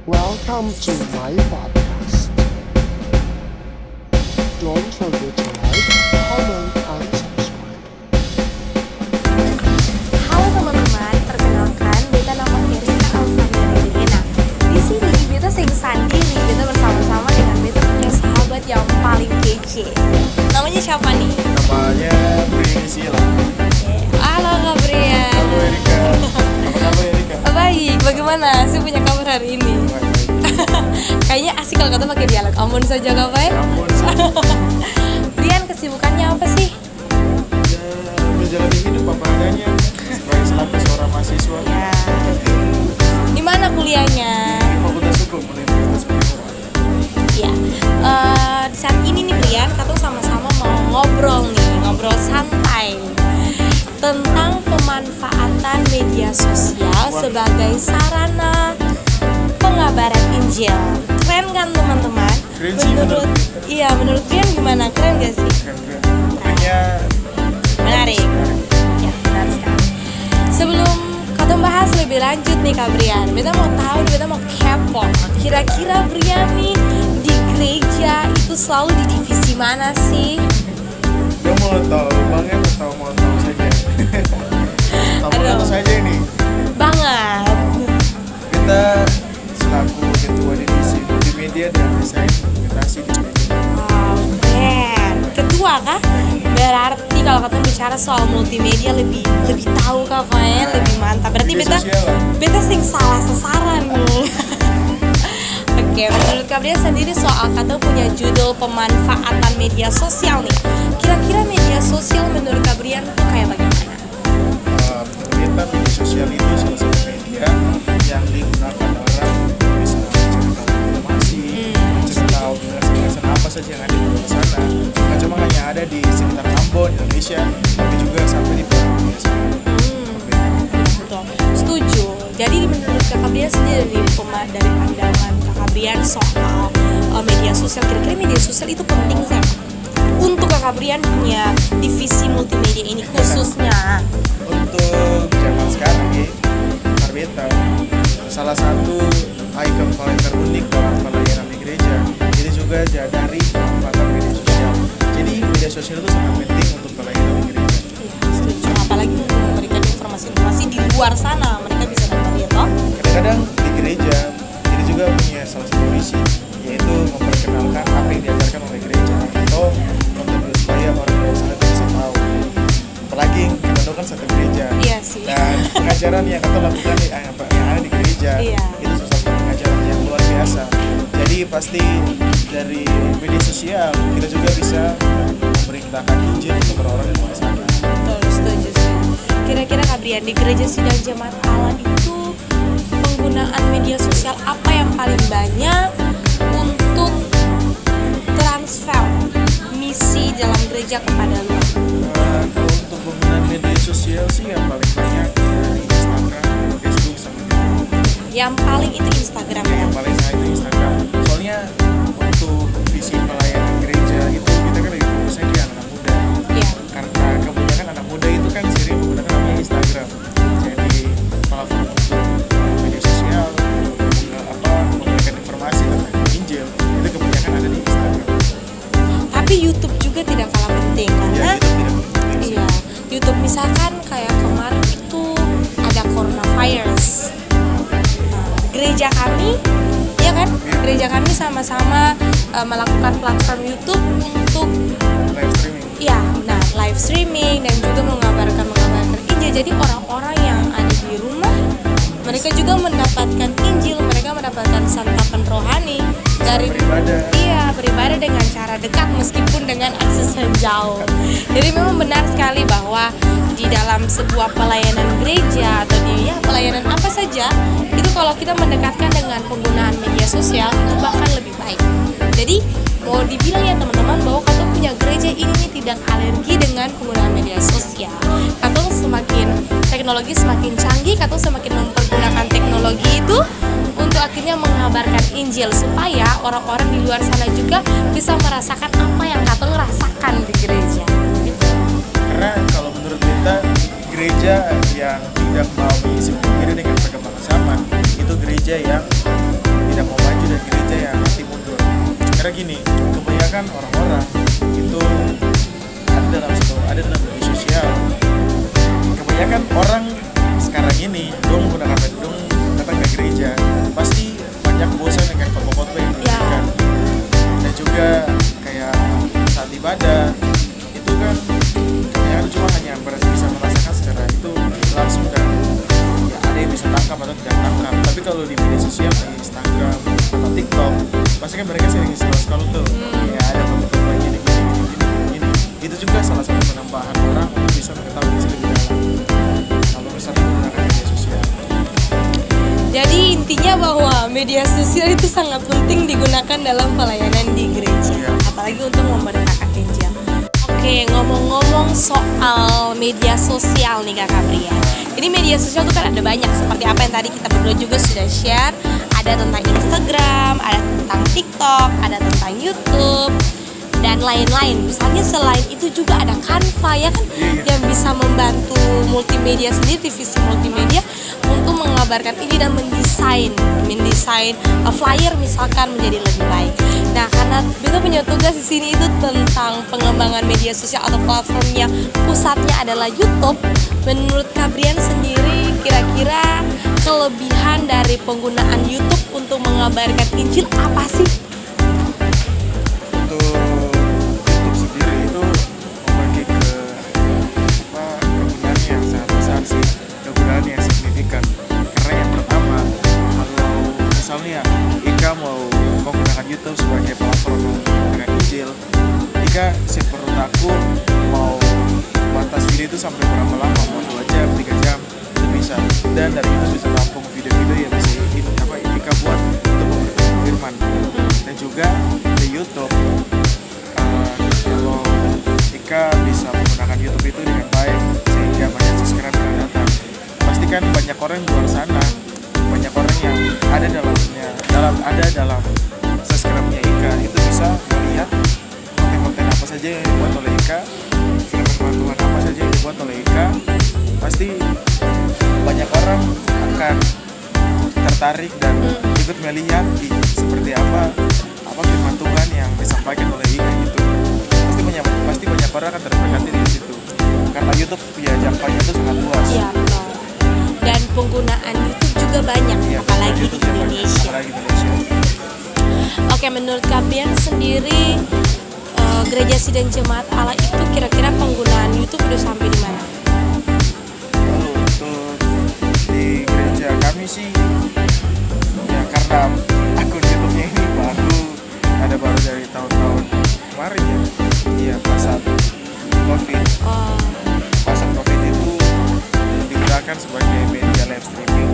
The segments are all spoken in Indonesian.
Welcome to my podcast. Don't forget to like, comment, and subscribe. Halo teman-teman, perkenalkan beta nama Erika Alfania Regina. Di sini beta sing sendiri, beta bersama-sama dengan beta punya sahabat yang paling kece. Namanya siapa nih? Namanya Priscilla. Halo Kak Brian. Halo Erika. Apa kabar Erika? Baik, bagaimana? Saya punya kabar hari ini. Kayaknya asik kalau kata pakai dialog. Ampun saja Kak Bay. Ampun sih. Brian kesibukannya apa sih? Ya, menjalani hidup apa adanya sebagai selaku seorang mahasiswa Ya. Di mana kuliahnya? di Fakultas Hukum Universitas Pendidikan. Ya, di saat ini nih Brian, kita sama-sama mau ngobrol santai tentang pemanfaatan media sosial sebagai sarana pengabaran Injil. Keren kan teman-teman? Keren sih, menurut menurut Brian gimana? Keren gak sih? Keren. Topiknya Menarik. Ya, benar sekali. Sebelum kita bahas lebih lanjut nih Kak Brian, kita mau tahu nih, kita mau kepo. Kira-kira Brian nih di gereja itu selalu di divisi mana sih? dia mau tahu banget atau mau tahu saja. Tahu saja ini. Banget. Kita selaku ketua divisi multimedia dan desain komunikasi di gereja. Wow, keren. Ketua kah? Berarti kalau kita bicara soal multimedia lebih tahu kah kayaknya lebih mantap. Berarti Media beta sosial lah. beta sing salah sasaran nih. Oke, menurut Kak Brian sendiri soal kata punya judul pemanfaatan media sosial nih. Kira-kira media sosial menurut Kak Brian itu kayak bagaimana? Menurut media sosial itu salah satu media yang digunakan orang bisa mencari informasi, mencari tahu kesan apa saja yang ada di luar sana. Bukan cuma hanya ada di sekitar Ambon, Indonesia, tapi juga sampai di luar dunia sana. Betul, setuju. Jadi menurut Kak Brian sendiri dari pandangan Kak Brian soal media sosial, kira-kira media sosial itu penting nggak untuk Kak Brian punya divisi multimedia ini khususnya? Untuk zaman sekarang ya, Marbeta salah satu ikon paling terunik dalam pelayanan di gereja. Itu juga dari pemanfaatan media sosial. Jadi media sosial itu sangat penting untuk pelayanan di gereja. Iya, setuju. Apalagi untuk memberikan informasi-informasi di luar sana, mereka bisa dapat ya toh? Kadang-kadang di gereja kita juga punya salah satu misi, yaitu memperkenalkan apa yang diajarkan oleh gereja atau untuk supaya orang luar sana bisa tahu. Apalagi kita kan satu gereja. Iya sih. Dan pengajaran yang kita lakukan yang ada di gereja Iya. itu sesuatu pengajaran yang luar biasa. Jadi pasti dari media sosial kita juga bisa memberitakan Injil untuk orang-orang yang luar sana. Betul, setuju sih. Kira-kira Kak Brian di gereja sidang jemaat Allah itu penggunaan media sosial apa yang paling banyak untuk transfer misi dalam gereja kepada luar? Kalau untuk penggunaan media sosial sih yang paling banyak dari Instagram, Facebook, sama YouTube. Yang paling itu Instagram ya. Yang paling saya itu Instagram. Soalnya untuk visi pelayanan gereja itu kita kan lebih fokusnya di anak muda. Iya. Karena kebanyakan anak muda itu kan sering menggunakan namanya Instagram. Jadi platform untuk media sosial, memberikan informasi tentang Injil itu kebanyakan ada di Instagram. Tapi YouTube juga tidak kalah penting Ya, karena itu tidak penting sih. iya, YouTube misalkan kayak kemarin itu ada coronavirus. Gereja kami, ya kan? Gereja kami sama-sama melakukan platform YouTube untuk Live streaming. live streaming dan juga mengabarkan Injil. Jadi orang-orang yang ada di rumah mereka juga mendapatkan Injil, mereka mendapatkan santapan rohani dari beribadah dengan cara dekat meskipun dengan akses yang jauh. Jadi memang benar sekali bahwa di dalam sebuah pelayanan gereja atau di pelayanan apa saja itu kalau kita mendekatkan dengan penggunaan media sosial itu bahkan lebih baik. Jadi mau dibilang ya teman-teman bahwa kalau punya gereja ini tidak alergi dengan penggunaan media sosial. Atau semakin teknologi semakin canggih atau semakin mempergunakan teknologi itu untuk akhirnya mengabarkan Injil supaya orang-orang di luar sana juga bisa merasakan apa yang Katong rasakan di gereja. Karena kalau menurut kita gereja yang tidak mau mengisi diri dengan perkembangan zaman itu gereja yang tidak mau maju dan gereja yang nanti mundur. Karena gini, kebanyakan orang-orang itu ada dalam media sosial. Kebanyakan orang sekarang ini dong datang ke gereja pasti banyak bosan dengan khotbah yang diberikan. Dan juga kayak saat ibadah itu kan kebanyakan cuma hanya bisa merasakan secara itu langsung dan ya ada yang bisa tangkap atau tidak tangkap. Tapi kalau di media sosial kayak Instagram atau TikTok pasti kan mereka sering scroll tuh ya ada khotbah gini. Itu juga salah satu penambahan orang untuk bisa mengetahui lebih dalam kalau misalnya menggunakan media sosial. Jadi intinya bahwa media sosial itu sangat penting digunakan dalam pelayanan di gereja, apalagi untuk memberitakan Injil. Oke, ngomong-ngomong soal media sosial nih Kakak Brian. Ini media sosial itu kan ada banyak, seperti apa yang tadi kita berdua juga sudah share. Ada tentang Instagram, ada tentang TikTok, ada tentang YouTube, dan lain-lain. Misalnya selain itu juga ada Canva ya kan, yang bisa membantu multimedia sendiri, divisi multimedia untuk mengabarkan ini dan mendesain flyer misalkan menjadi lebih baik. Nah, karena kita punya tugas di sini itu tentang pengembangan media sosial atau platformnya pusatnya adalah YouTube. Menurut Kak Brian sendiri, kira-kira kelebihan dari penggunaan YouTube untuk mengabarkan Injil apa sih? Yang signifikan, karena yang pertama kalau misalnya Ika mau menggunakan YouTube sebagai platform menggunakan Injil, Ika menurut aku mau batas video itu sampai berapa lama, mau 2 jam, 3 jam itu bisa, dan dari itu bisa tampung video-video yang bisa Ika buat untuk memberitakan firman. Dan juga di YouTube kalau Ika bisa menggunakan YouTube itu dengan baik sehingga banyak subscriber yang datang, kan banyak orang di luar sana, banyak orang yang ada dalam subscribe-nya Ika itu bisa melihat konten-konten apa saja yang dibuat oleh Ika, firman Tuhan apa saja yang dibuat oleh Ika. Pasti banyak orang akan tertarik dan ikut melihat seperti apa firman Tuhan yang disampaikan oleh Ika gitu. Pasti banyak orang akan terberkati di situ karena YouTube ya jangkauannya itu sangat luas. Iya, dan penggunaan YouTube juga banyak, apalagi di Indonesia. Oke, menurut Kak Brian sendiri, Gereja Sidang Jemaat Allah itu kira-kira penggunaan YouTube udah sampai di mana? Untuk di gereja kami sih, ya karena akun YouTube-nya ini baru dari tahun-tahun kemarin ya. Iya, pas saat COVID. Pas saat COVID itu digunakan sebagai media live streaming.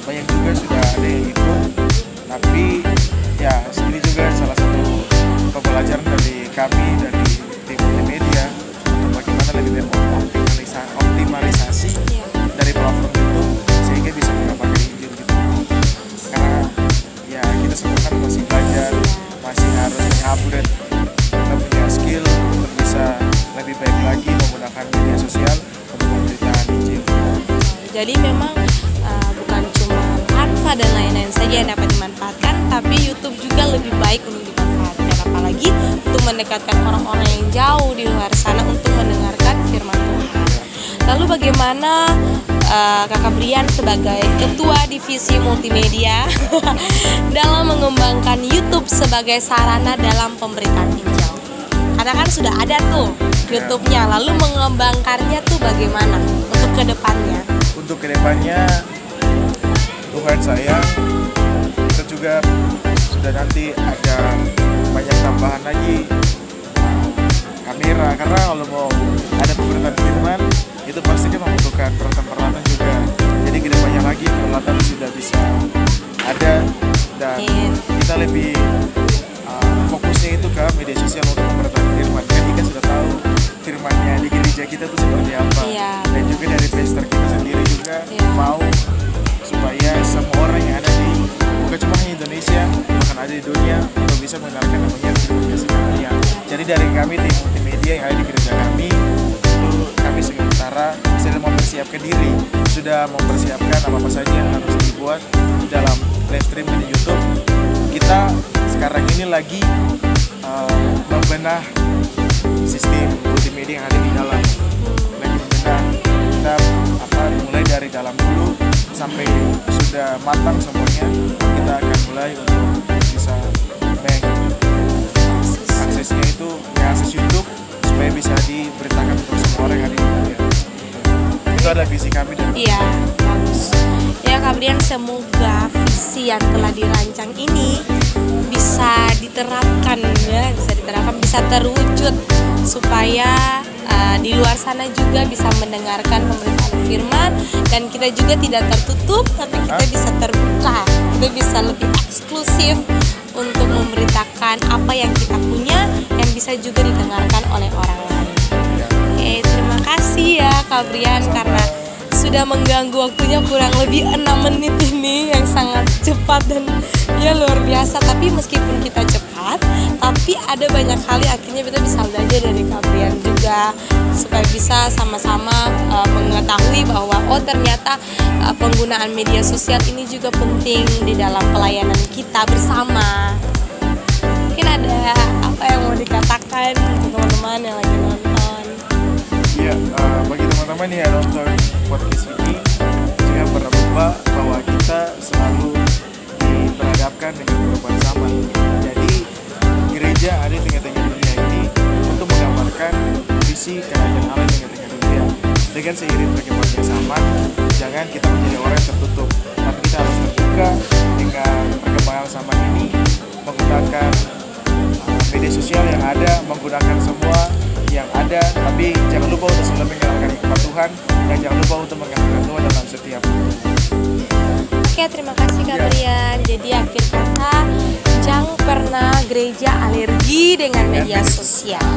Banyak juga sudah ada yang ikut, tapi ya ini juga salah satu pembelajaran dari kami dari tim multimedia untuk bagaimana lebih optimalisasi dari platform YouTube sehingga bisa mengabarkan Injil gitu. Karena ya kita semua kan masih belajar, masih harus mengupgrade kita punya skill untuk bisa lebih baik lagi menggunakan media sosial untuk pemberitaan Injil. Jadi memang bukan cuma Canva dan lain-lain saja yang dapat dimanfaatkan, tapi YouTube juga lebih baik untuk dimanfaatkan, apalagi untuk mendekatkan orang-orang yang jauh di luar sana untuk mendengarkan firman Tuhan. Lalu bagaimana Kakak Brian sebagai Ketua Divisi Multimedia dalam mengembangkan YouTube sebagai sarana dalam pemberitaan Injil? Karena kan sudah ada tuh YouTube-nya, lalu mengembangkannya tuh bagaimana untuk kedepannya? Untuk kedepannya Tuhan sayang kita juga sudah nanti ada banyak tambahan lagi kamera, karena kalau mau ada pemberitaan firman itu pasti kan membutuhkan peralatan juga. Jadi kedepannya lagi peralatan sudah bisa ada dan kita lebih fokusnya itu ke media sosial untuk pemberitaan firman. Kan kita sudah tahu firmannya di gereja kita tuh seperti apa, dan juga dari pastor kita sendiri juga mau supaya semua orang yang ada di bukan cuma hanya Indonesia, bahkan ada di dunia untuk bisa mendengarkan namanya firman kasih karunia. Jadi dari kami tim multimedia yang ada di gereja kami itu kami sementara sedang mempersiapkan diri, sudah mempersiapkan apa saja yang harus dibuat dalam live stream di YouTube kita sekarang ini lagi membenah sistem multimedia yang ada di dalam. Lagi membenah kita mulai dari dalam dulu sampai sudah matang semuanya, kita akan mulai untuk bisa aksesnya itu akses YouTube supaya bisa diberitakan untuk semua orang yang ada di dunia. Itu ada visi kami dan Iya, bagus. Ya Kak Brian, semoga visi yang telah dirancang ini bisa diterapkan ya, bisa terwujud supaya di luar sana juga bisa mendengarkan pemberitaan firman dan kita juga tidak tertutup tapi kita bisa terbuka, kita bisa lebih eksklusif untuk memberitakan apa yang kita punya yang bisa juga didengarkan oleh orang lain. Oke, terima kasih ya Kak Brian karena sudah mengganggu waktunya kurang lebih 6 menit ini yang sangat cepat dan ya luar biasa. Tapi meskipun kita cepat, tapi ada banyak hal yang akhirnya kita bisa belajar dari Kak Brian juga supaya bisa sama-sama mengetahui bahwa ternyata penggunaan media sosial ini juga penting di dalam pelayanan kita bersama. Mungkin ada apa yang mau dikatakan untuk teman-teman yang lagi nonton? Iya, bagi teman-teman yang nonton podcast ini, jangan pernah lupa bahwa kita selalu diperhadapkan dengan perubahan zaman. Jadi gereja ada di tengah-tengah dunia ini untuk menggambarkan visi kerajaan Allah di tengah-tengah dunia. Dengan seiring perkembangan zaman, jangan kita menjadi orang yang tertutup, tapi kita harus terbuka dengan perkembangan zaman ini, menggunakan media sosial yang ada, menggunakan semua yang ada, tapi jangan lupa untuk selalu mengenalkan hikmat Tuhan dan jangan lupa untuk mengenalkan Tuhan dalam setiap waktu. Oke, terima kasih Kak Brian. Jadi akhir kata, jangan pernah gereja alergi dengan media sosial.